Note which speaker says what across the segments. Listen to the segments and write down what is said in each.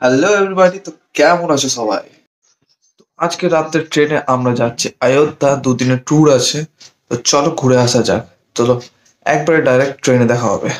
Speaker 1: Hello everybody, তো কেমন আছো সবাই? আজকে রাতের ট্রেনে আমরা যাচ্ছি অযোধ্যা, দুদিনের ট্যুর আছে। তো চলো ঘুরে আসা যাক। চলো একবারে ডাইরেক্ট ট্রেনে দেখা হবে।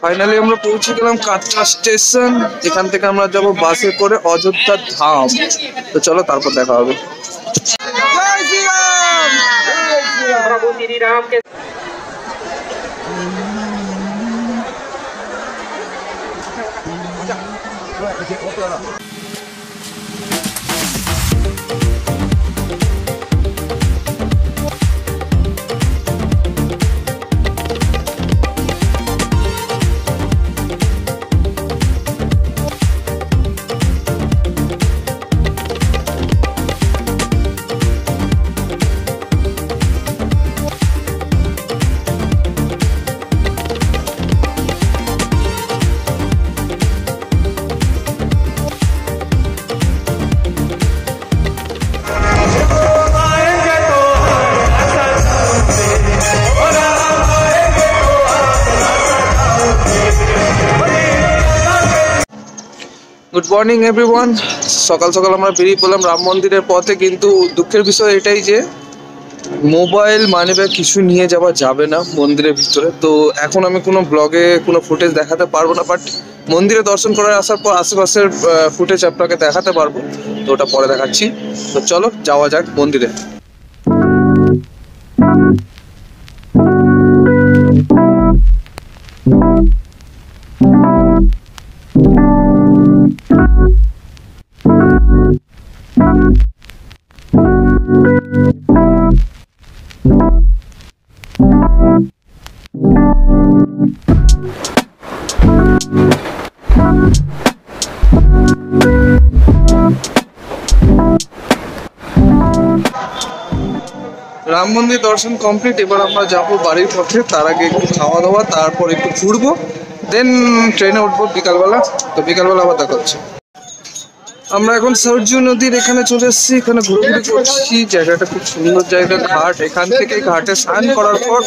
Speaker 1: ফাইনালি আমরা পৌঁছে গেলাম কাটরা স্টেশন। এখান থেকে আমরা যাব বাসে করে অযোধ্যা ধাম। তো চলো তারপর দেখা হবে। জয় শ্রীরাম! প্রভু শ্রীরামকে গুড মর্নিং এভরিওয়ান। সকাল সকাল আমরা বেরিয়ে পড়লাম রাম মন্দিরের পথে, কিন্তু দুঃখের বিষয় এটাই যে মোবাইল মানিব্যাগ কিছু নিয়ে যাওয়া যাবে না মন্দিরের ভিতরে। তো এখন আমি কোনো ব্লগে কোনো ফুটেজ দেখাতে পারবো না, বাট মন্দিরে দর্শন করে আসার পর আশেপাশের ফুটেজ আপনাকে দেখাতে পারবো। তো ওটা পরে দেখাচ্ছি। তো চলো যাওয়া যাক মন্দিরে। রাম মন্দির দর্শন কমপ্লিট। এবার আমরা যাবো বাড়ির পথে। তার আগে একটু খাওয়া দাওয়া, তারপর একটু ঘুরবো, দেন ট্রেনে উঠবো বিকালবেলা। তো বিকালবেলা আবার দেখা হচ্ছে। আমরা এখন সরজু নদীর এখানে চলে এসেছি। এখানে ঘুরঘুরি করছি। জায়গাটা খুব সুন্দর জায়গা, ঘাট। এখান থেকে ঘাটে স্নান করার পর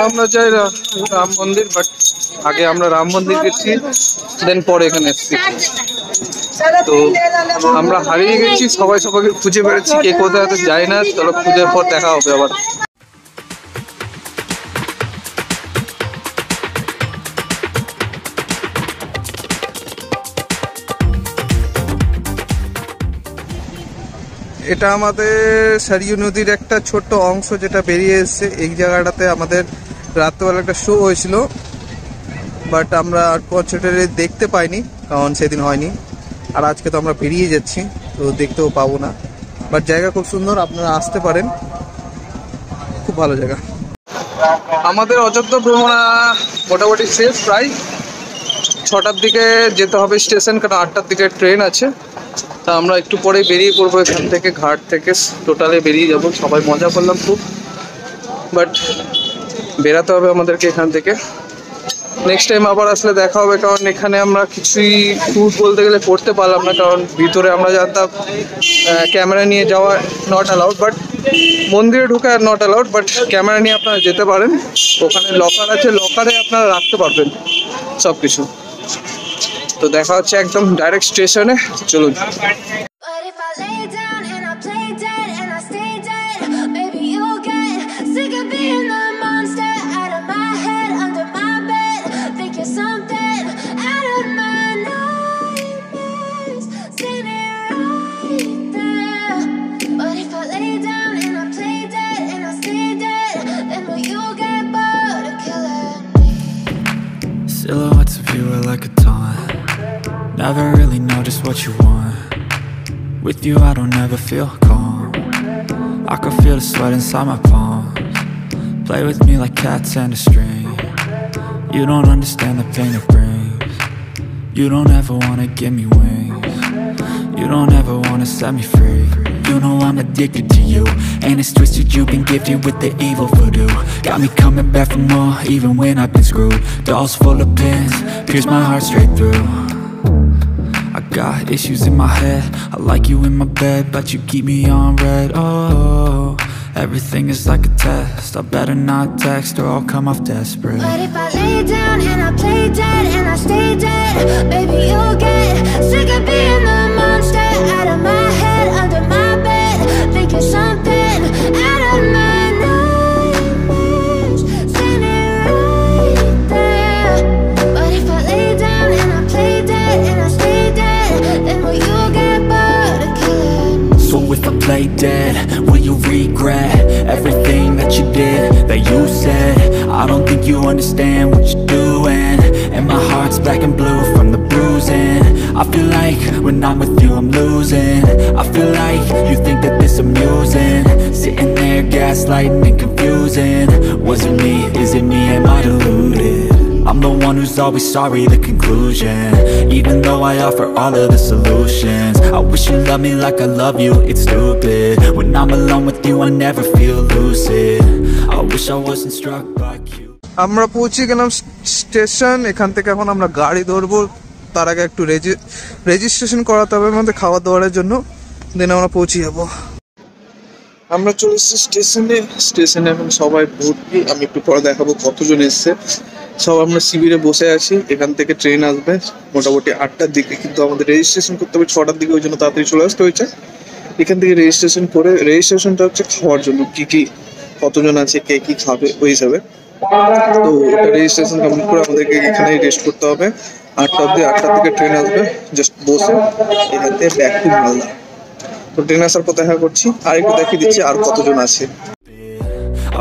Speaker 1: আমরা যাই রাম মন্দির। বাট আগে আমরা রাম মন্দির গেছি, দেন পরে এখানে এসেছি। তো আমরা হারিয়ে গেছি, সবাই সবাইকে খুঁজে বেড়েছি, কে কোথায় হয়তো যায় না। চলো খুঁজে পর দেখা হবে আবার। এটা আমাদের সরজু নদীর একটা ছোট্ট অংশ যেটা বেরিয়ে এসছে। এই জায়গাটাতে আমাদের রাত্রেবেলা একটা শো হয়েছিল, বাট আমরা আনফরচুনেটলি দেখতে পাইনি, কারণ সেদিন হয়নি। আর আজকে তো আমরা বেরিয়ে যাচ্ছি, তো দেখতেও পাবো না। বাট জায়গা খুব সুন্দর, আপনারা আসতে পারেন, খুব ভালো জায়গা। আমাদের অযোধ্যা ভ্রমণ মোটামুটি শেষ। প্রায় 6টার দিকে যেতে হবে স্টেশন, কারণ 8টার দিকে ট্রেন আছে। তা আমরা একটু পরে বেরিয়ে পড়বো এখান থেকে, ঘাট থেকে টোটালে বেরিয়ে যাব। সবাই মজা করলাম খুব, বাট বেরাতে হবে আমাদেরকে এখান থেকে। নেক্সট টাইম আবার আসলে দেখা হবে, কারণ এখানে আমরা কিছুই ট্যুর বলতে গেলে করতে পারলাম না, কারণ ভিতরে আমরা জানতাম ক্যামেরা নিয়ে যাওয়া নট অ্যালাউড, বাট মন্দিরে ঢুকে নট অ্যালাউড, বাট ক্যামেরা নিয়ে আপনারা যেতে পারেন। ওখানে লকার আছে, লকারে আপনারা রাখতে পারবেন সব কিছু। তো দেখা হচ্ছে একদম ডাইরেক্ট স্টেশনে। চলুন।
Speaker 2: But if I lay down and I play dead never really know just what you want. With you I don't ever feel calm. I can feel the sweat inside my palms. Play with me like cats and a string. You don't understand the pain it brings. You don't ever wanna give me wings. You don't ever wanna set me free. You know I'm addicted to you, and it's twisted, you've been gifted with the evil voodoo. Got me coming back for more, even when I've been screwed. Dolls full of pins, pierce my heart straight through. I got issues in my head, I like you in my bed, but you keep me on red. Oh, everything is like a test, I better not text or I'll come off desperate.
Speaker 3: But if I lay down and I play dead and I stay dead, baby you'll get sick of being the monster out of my head, under my bed, thinking something out of my nightmares, standing right there. But if I lay down and I play dead and I stay dead, then will you get bored of killing me?
Speaker 2: So if I play dead, will you regret everything that you did, that you said? I don't think you understand what you're doing, and my heart's black and blue from the bruising. I feel like when I'm with you I'm losing. I feel like you think that this amusing, sitting there gaslighting and confusing. Was it me? Is it me? Am I deluded? I'm the one who's always sorry, the conclusion, even though I offer all of the solutions. I wish you loved me like I love you, it's stupid. When I'm alone with you I never feel lucid. I wish I wasn't struck by you.
Speaker 1: আমরা পৌঁছে গেলাম station. এখান থেকে এখন আমরা গাড়ি ধরবো। তার আগে একটু রেজিস্ট্রেশন করাতে হবে আমাদের খাওয়া দাওয়ার জন্য, দেন আমরা পৌঁছে যাবো। আমরা চলে এসেছি স্টেশনে এখন সবাই ভর্তি। আমি একটু পরে দেখাবো কতজন এসছে। সব আমরা শিবিরে বসে আছি। এখান থেকে ট্রেন আসবে মোটামুটি 8টার দিকে, কিন্তু আমাদের রেজিস্ট্রেশন করতে হবে 6টার দিকে, ওই জন্য তাড়াতাড়ি চলে আসতে হয়েছে। এখান থেকে রেজিস্ট্রেশন করে, রেজিস্ট্রেশনটা হচ্ছে খাওয়ার জন্য, কি কতজন আছে, কে কি খাবে ওই হিসাবে। তো ওটা রেজিস্ট্রেশন কমপ্লিট করে আমাদেরকে এখানে রেস্ট করতে হবে 8টা অবধি। 8টার দিকে ট্রেন আসবে, জাস্ট বসে এখান থেকে ব্যাক টু মালদা। তো ট্রেন আসার পর দেখা করছি, আর একটু দেখিয়ে দিচ্ছি আর কতজন আছে।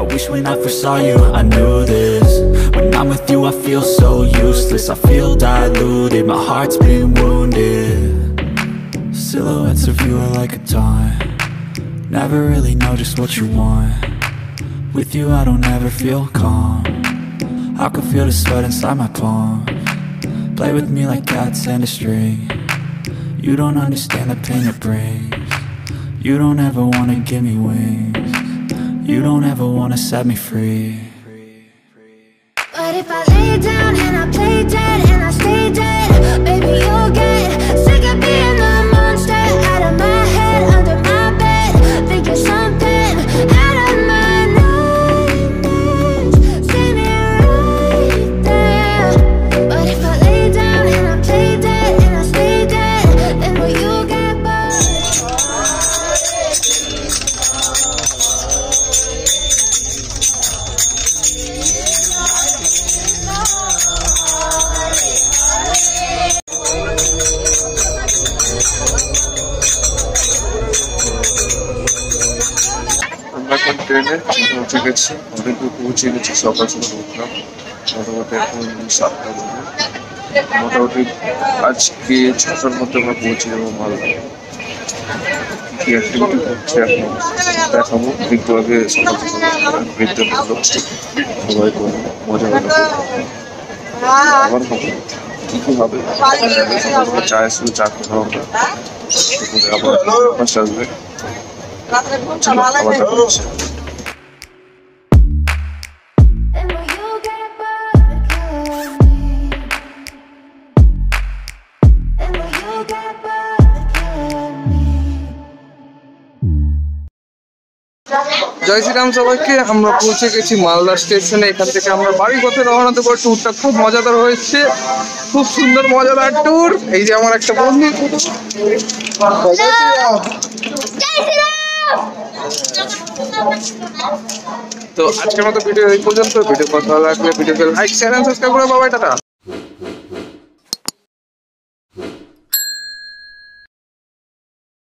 Speaker 2: I wish when I first saw you I knew this. When I'm with you I feel so useless, I feel diluted, my heart's been wounded. Silhouettes of you are like a taunt, never really know just what you want. With you I don't ever feel calm, I can feel the sweat inside my palms. Play with me like cats and a string. You don't understand the pain it brings. You don't ever wanna give me wings. You don't ever wanna set me free.
Speaker 3: But if I lay down and I play dead and I stay dead, baby you'll get sick of being the monster out of my head, under my bed, thinking something out of my nightmares, standing right there. But if I lay down and I play dead and I stay dead, then will you get bored?
Speaker 1: আমরা এখন ট্রেনে পৌঁছে গেছি, অনেকদূর পৌঁছে গেছি। সকাল সকাল উঠলাম, মোটামুটি এখন 7টা বাজে। মোটামুটি আজকে 6টার মধ্যে আমরা পৌঁছে যাবো মালদা। কি অ্যাক্টিভিটি করছে এখন দেখাবো। একটু আগে সকাল সকাল ঘুরতে বললো, সবাই মজা করে আবার হবে কি হবে। সকাল চায়ের সঙ্গে চা খেতে হবে, আবার বাস আসবে। চলো খাওয়া দাওয়া করছি।
Speaker 3: Then will you get bored of killing me? Then will you get bored of killing me?
Speaker 1: জয় শ্রীরাম সবাইকে। আমরা পৌঁছে গেছি মালদা স্টেশনে। এখান থেকে আমরা বাড়ির পথে রওনা দেবো। ট্যুরটা খুব মজাদার হয়েছে, খুব সুন্দর মজাদার ট্যুর। এই যে আমার একটা বন্ধু। তো আজকের মতো ভিডিও এই পর্যন্ত। ভিডিও ভালো লাগলে ভিডিওকে লাইক শেয়ার এন্ড সাবস্ক্রাইব করে বাবাই টাটা।